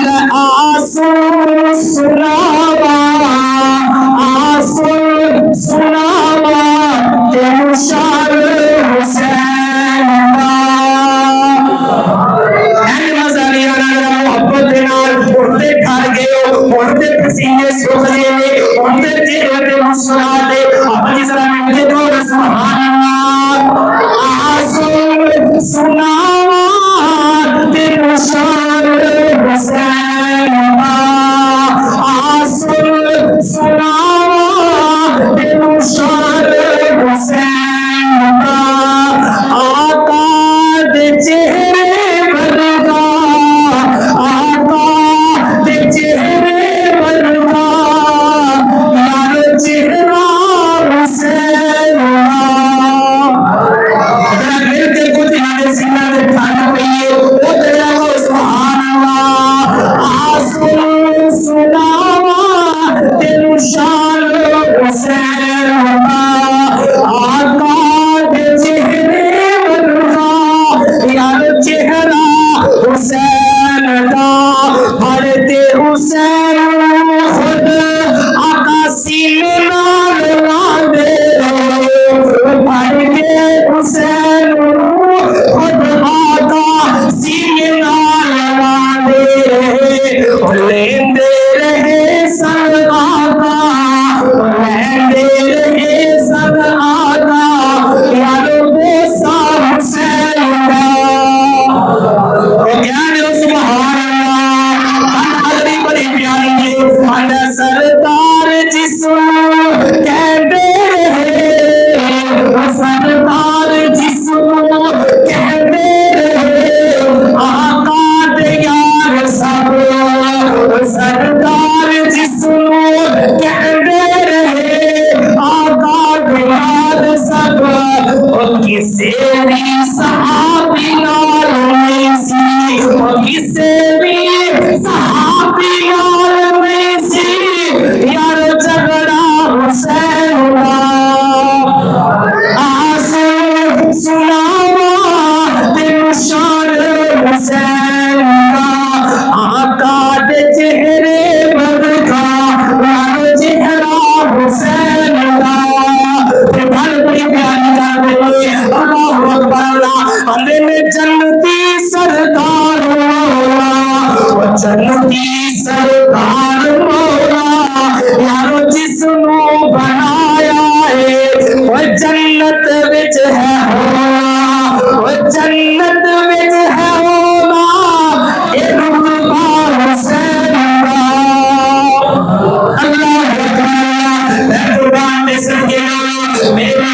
आंसू सुनावा आंसू सुनावा तेरू शान हुसैन दा एन मज़ारी आना मोहब्बत दे नाल उड़ते ठर गए हो उड़ते पसीने सुखदे ने उड़ते चेहरे पे मुस्कुराते अपनी जरा मिलके तो सुभान अल्लाह आंसू सुनावा तेरू शान हुसैन दा आंसू सुनावा तेरू शान हुसैन दा आका दे चेहरे वर्गा आका दे चेहरे वर्गा यार चेहरा हुसैन दा मिलके कुछ हमारे सीना पे ठान पइए ओ तेरा को सुभान अल्लाह आंसू सुनावा तेरू शान हुसैन दा आका दे चेहरे वर्गा यार चेहरा हुसैन दा भरते हुसैन खुद आका सीने नाल लांदे भर के हुसैन खुद आका सीने नाल लांदे लेंदे रहे सन आका लेंदे रहे सन आका यारो बोसा हुसैन दा सुभान अल्लाह बड़ी प्यारी है सरदार जिस्म कहते रहे सरदार जिस्म कहते रहे आका दे यार सब सरदार जिस्म कहते रहे आका दे यार सब किसे भी सहाबी नाल नहीं सी किसे भी सहाबी नाल नहीं सी यार झगड़ा हुसैन दा आंसू सुनावा तेरू शान हुसैन दा आका दे चेहरे वर्गा यार चेहरा हुसैन दा बड़ी प्यारी गाने अल्लाहु अकबर अल्लाह बंदे ने जन्नती सरदार मौला जन्नती सरदार मौला यारो जिसनु बनाया है वो जन्नत विच है वो जन्नत विच है होना ये रुतबा हुसैन दा अल्लाहु अकबर मैं कुरान में सच मेरा